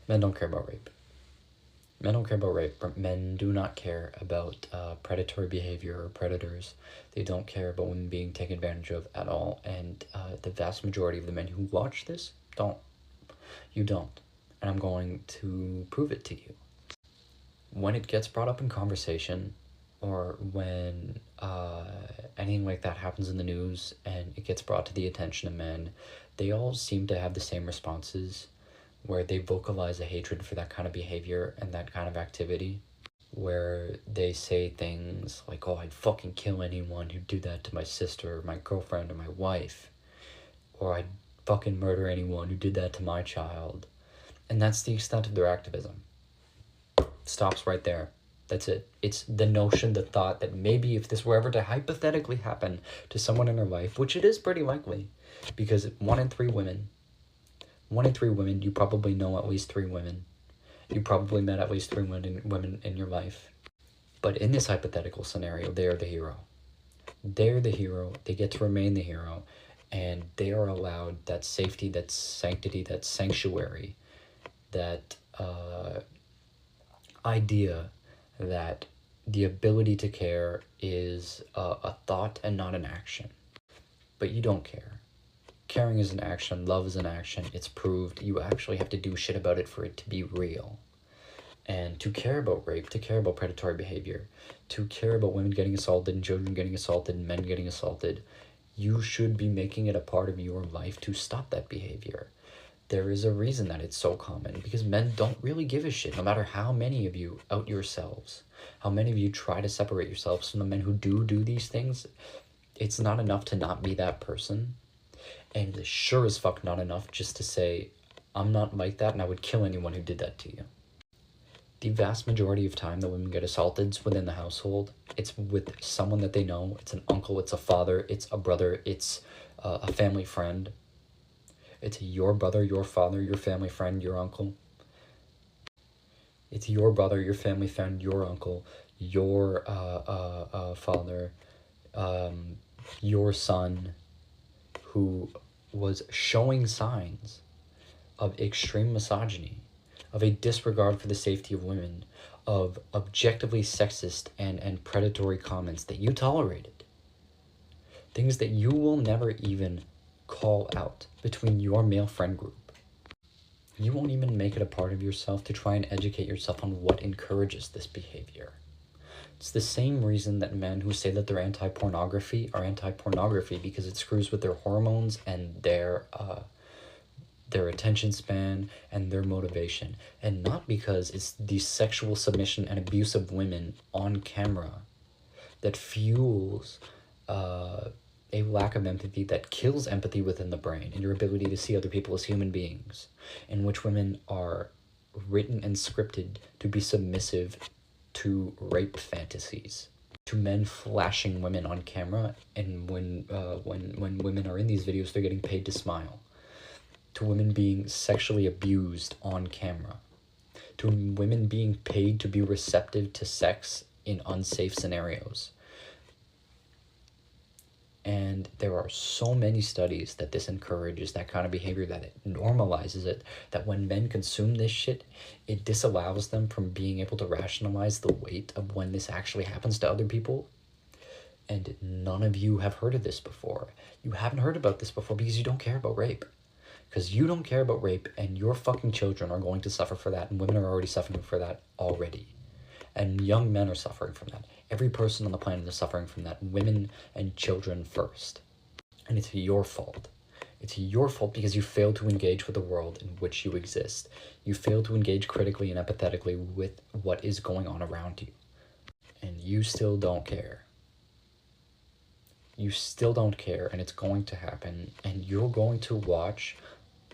Men don't care about rape. Men don't care about rape. Men do not care about predatory behavior or predators. They don't care about women being taken advantage of at all. And the vast majority of the men who watch this don't. You don't. And I'm going to prove it to you. When it gets brought up in conversation, or when anything like that happens in the news and it gets brought to the attention of men, they all seem to have the same responses where they vocalize a hatred for that kind of behavior and that kind of activity, where they say things like, oh, I'd fucking kill anyone who'd do that to my sister or my girlfriend or my wife, or I'd fucking murder anyone who did that to my child. And that's the extent of their activism. Stops right there. That's it. It's the notion, the thought that maybe if this were ever to hypothetically happen to someone in their life, which it is pretty likely, because 1 in 3 women, you probably know at least 3 women. You probably met at least 3 women in your life. But in this hypothetical scenario, they are the hero. They're the hero. They get to remain the hero. And they are allowed that safety, that sanctity, that sanctuary, that idea that the ability to care is a thought and not an action. But you don't care. Caring is an action, love is an action, it's proved. You actually have to do shit about it for it to be real. And to care about rape, to care about predatory behavior, to care about women getting assaulted and children getting assaulted and men getting assaulted, you should be making it a part of your life to stop that behavior. There is a reason that it's so common, because men don't really give a shit, no matter how many of you out yourselves, how many of you try to separate yourselves from the men who do these things. It's not enough to not be that person, and it's sure as fuck not enough just to say, I'm not like that and I would kill anyone who did that to you. The vast majority of time that women get assaulted within the household, it's with someone that they know. It's an uncle, it's a father, it's a brother, it's a family friend. It's your brother, your father, your family friend, your uncle. It's your brother, your family friend, your uncle, your father, your son, who was showing signs of extreme misogyny, of a disregard for the safety of women, of objectively sexist and predatory comments that you tolerated. Things that you will never even call out between your male friend group. You won't even make it a part of yourself to try and educate yourself on what encourages this behavior. It's the same reason that men who say that they're anti-pornography are anti-pornography, because it screws with their hormones and their attention span and their motivation, and not because it's the sexual submission and abuse of women on camera that fuels a lack of empathy, that kills empathy within the brain and your ability to see other people as human beings, in which women are written and scripted to be submissive to rape fantasies, to men flashing women on camera, and when women are in these videos, they're getting paid to smile, to women being sexually abused on camera, to women being paid to be receptive to sex in unsafe scenarios. And there are so many studies that this encourages that kind of behavior, that it normalizes it, that when men consume this shit, it disallows them from being able to rationalize the weight of when this actually happens to other people. And none of you have heard of this before. You haven't heard about this before because you don't care about rape. Because you don't care about rape, and your fucking children are going to suffer for that, and women are already suffering for that already. And young men are suffering from that. Every person on the planet is suffering from that. Women and children first. And it's your fault. It's your fault because you fail to engage with the world in which you exist. You fail to engage critically and empathetically with what is going on around you. And you still don't care. You still don't care, and it's going to happen. And you're going to watch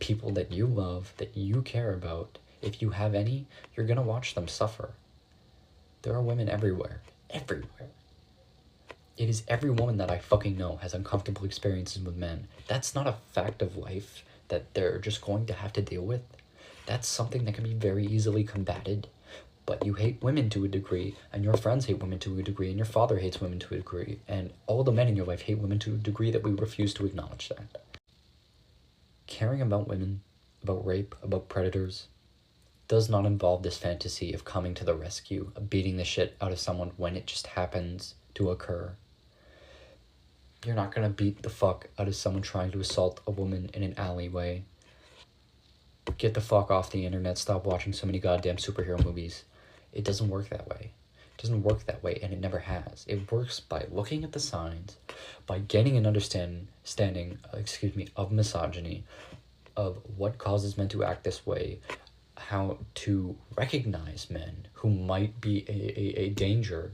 people that you love, that you care about, if you have any, you're going to watch them suffer. There are women everywhere. Everywhere. It is every woman that I fucking know has uncomfortable experiences with men. That's not a fact of life that they're just going to have to deal with. That's something that can be very easily combated. But you hate women to a degree, and your friends hate women to a degree, and your father hates women to a degree, and all the men in your life hate women to a degree that we refuse to acknowledge that. Caring about women, about rape, about predators, does not involve this fantasy of coming to the rescue, of beating the shit out of someone when it just happens to occur. You're not gonna beat the fuck out of someone trying to assault a woman in an alleyway. Get the fuck off the internet. Stop watching so many goddamn superhero movies. It doesn't work that way. It doesn't work that way, and it never has. It works by looking at the signs, by getting an understanding of misogyny, of what causes men to act this way, how to recognize men who might be a danger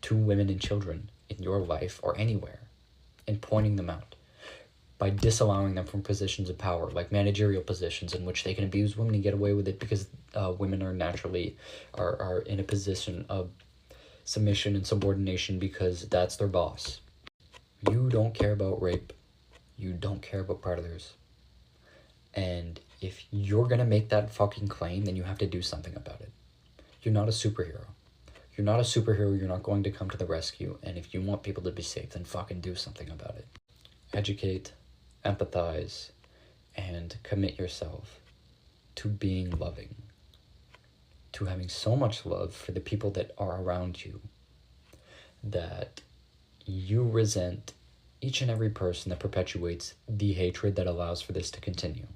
to women and children in your life or anywhere, and pointing them out by disallowing them from positions of power, like managerial positions in which they can abuse women and get away with it because women are naturally are in a position of submission and subordination because that's their boss. You don't care about rape. You don't care about predators. And if you're gonna make that fucking claim, then you have to do something about it. You're not a superhero. You're not a superhero. You're not going to come to the rescue. And if you want people to be safe, then fucking do something about it. Educate, empathize, and commit yourself to being loving, to having so much love for the people that are around you that you resent each and every person that perpetuates the hatred that allows for this to continue.